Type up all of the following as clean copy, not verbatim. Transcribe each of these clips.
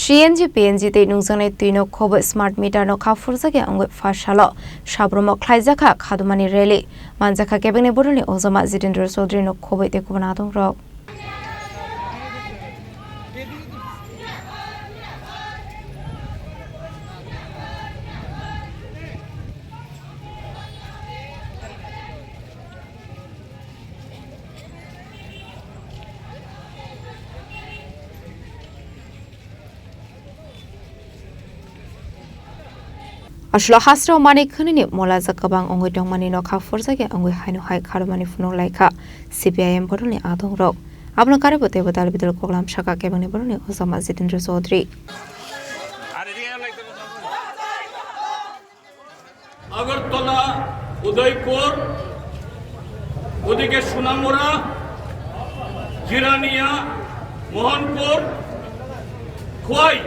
CNG PNG te nungzanai tuino khobo smart meter no khafurjage angwe fashalo shabroma khlaijaka khadumani rally manjaka kebene boroni ozama Jitendra Chaudhary no khobo te kubana dong ro Ashlo hasra mani khani mola zakabang ongoi dongmani no khafurjage angoi hainu hai kharmani funo laika CPIM boroni adong ro abno kare bote bodal bidal koglam shaka kebani boroni ozama Jitendra Chaudhary Agartala Udaipur ওদিকে সোনামুড়া জিরানিয়া মোহনপুর খোয়াই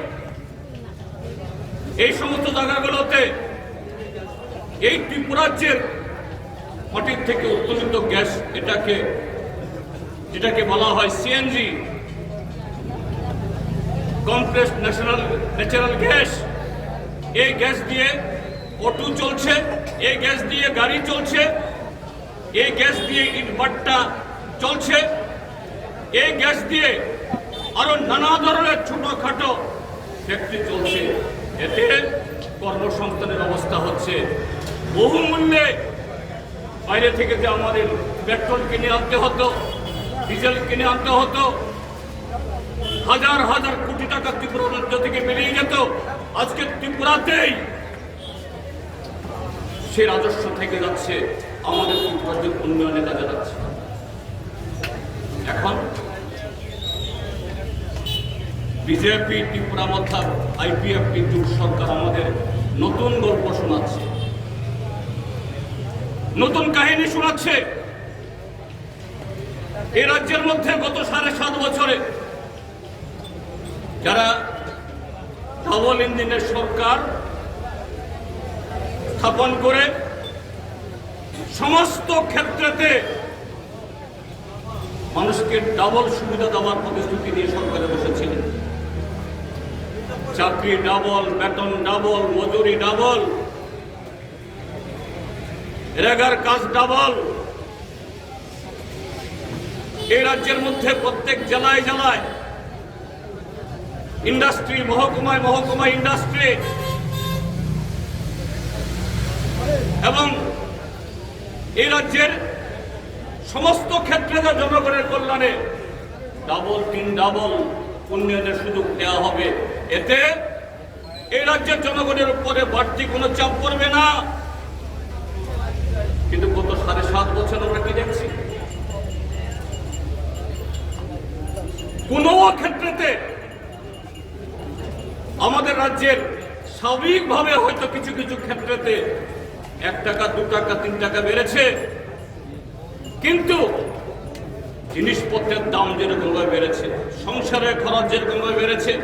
এই সমস্ত জায়গাগুলোতে এই ত্রিপুরাজ্যের মাটির থেকে উত্তোলিত gas যেটাকে বলা হয় সিএনজি কমপ্রেসড ন্যাচারাল গ্যাস এই গ্যাস দিয়ে অটো চলছে এই গ্যাস দিয়ে গাড়ি চলছে এই গ্যাস দিয়ে ইটভাটা চলছে এই গ্যাস দিয়ে আরো নানা ধরনের ছোটখাটো ফ্যাক্টরি চলছে এতে কর্মসংস্থানের ব্যবস্থা হচ্ছে বহুমূল্যে বাইরে থেকে যে আমাদের পেট্রোল কিনে আনতে হতো ডিজেল কিনে আনতে হতো হাজার হাজার কোটি টাকা ত্রিপুরা রাজ্য থেকে বেরিয়ে যেত আজকে ত্রিপুরাতেই সে রাজস্ব থেকে যাচ্ছে আমাদের রাজ্যের উন্নয়নে কাজে যাচ্ছে এখন বিজেপি ত্রিপুরা মধ্যে আইপিএফটি জোট সরকার আমাদের নতুন গল্প শোনাচ্ছে নতুন কাহিনী শোনাচ্ছে এই রাজ্যের মধ্যে গত 7.5 বছরে যারা ডাবল ইঞ্জিনের সরকার স্থাপন করে সমস্ত ক্ষেত্রেতে মানুষকে ডাবল সুবিধা দেওয়ার প্রতিশ্রুতি দিয়ে সরকারে বসেছিলেন চাকরি ডাবল বেতন ডাবল মজুরি ডাবল রেগার কাজ ডাবল এই রাজ্যের মধ্যে প্রত্যেক জেলায় জেলায় ইন্ডাস্ট্রি মহকুমায় মহকুমায় ইন্ডাস্ট্রি এবং এই রাজ্যের সমস্ত ক্ষেত্রে জনগণের কল্যাণে ডাবল উন্নয়নের সুযোগ দেওয়া হবে এতে এই রাজ্যের জনগণের উপরে বাড়তি কোনো চাপ পড়বে না কিন্তু গত 7.5 বছর আমরা কি দেখছি কোনো ক্ষেত্রেতে আমাদের রাজ্যের স্বাভাবিকভাবে হয়তো কিছু কিছু ক্ষেত্রেতে 1 টাকা 2 টাকা 3 টাকা বেড়েছে কিন্তু জিনিসপত্রের দাম যেরকম বেড়েছে সংসারের খরচ যেরকম বেড়েছে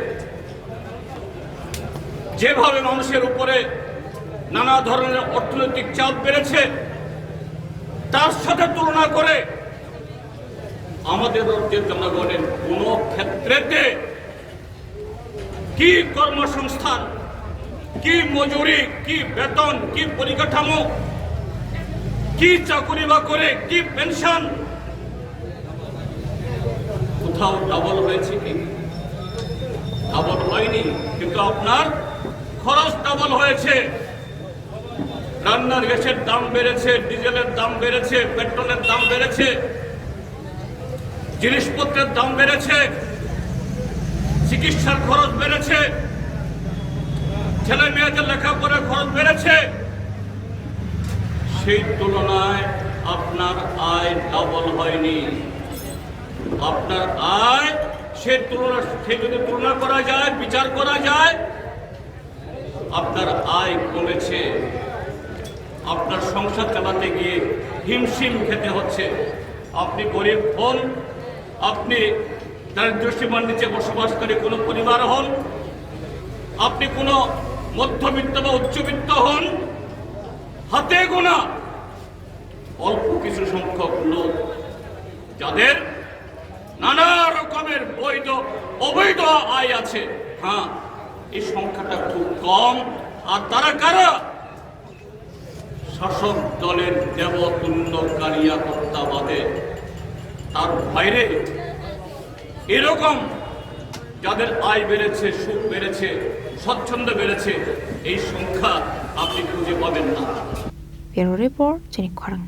যেভাবে মানুষের উপরে নানা ধরনের অর্থনৈতিক চাপ বেড়েছে তার সাথে তুলনা করে আমাদের রাজ্যের জনগণের কোন ক্ষেত্রেতে কি কর্মসংস্থান কি মজুরি কি বেতন কি পরিকাঠামো কি চাকরি বাকরি কি পেনশন কোথাও ডাবল হয়েছে কি ডাবল হয়নি কিন্তু আপনার খরচ ডাবল হয়েছে রান্নার গ্যাসের দাম বেড়েছে ডিজেলের দাম বেড়েছে পেট্রোলের দাম বেড়েছে জিনিসপত্রের দাম বেড়েছে চিকিৎসার খরচ বেড়েছে ছেলে মেয়েদের লেখাপড়ার খরচ বেড়েছে সেই তুলনায় আপনার আয় ডাবল হয়নি আপনার আয় সে যদি তুলনা করা যায় বিচার করা যায় আপনার আয় কমেছে আপনার সংসার চালাতে গিয়ে হিমশিম খেতে হচ্ছে আপনি গরিব হন আপনি দারিদ্র্য সীমার নিচে বসবাসকারী কোনো পরিবার হন আপনি কোনো মধ্যবিত্ত বা উচ্চবিত্ত হন হাতে গোনা অল্প কিছু সংখ্যক লোক যাদের নানা রকমের বৈধ অবৈধ আয় আছে হ্যাঁ, এই সংখ্যাটা খুব কম। আর তারা কারা? শাসক দলের দেবতুল্য কারিয়াকর্তাবাদে, তার বাইরে এরকম যাদের আয় বেড়েছে, সুখ বেড়েছে, স্বচ্ছন্দ বেড়েছে, এই সংখ্যা আপনি খুঁজে পাবেন না। ব্যুরো রিপোর্ট, চিনি খরাং।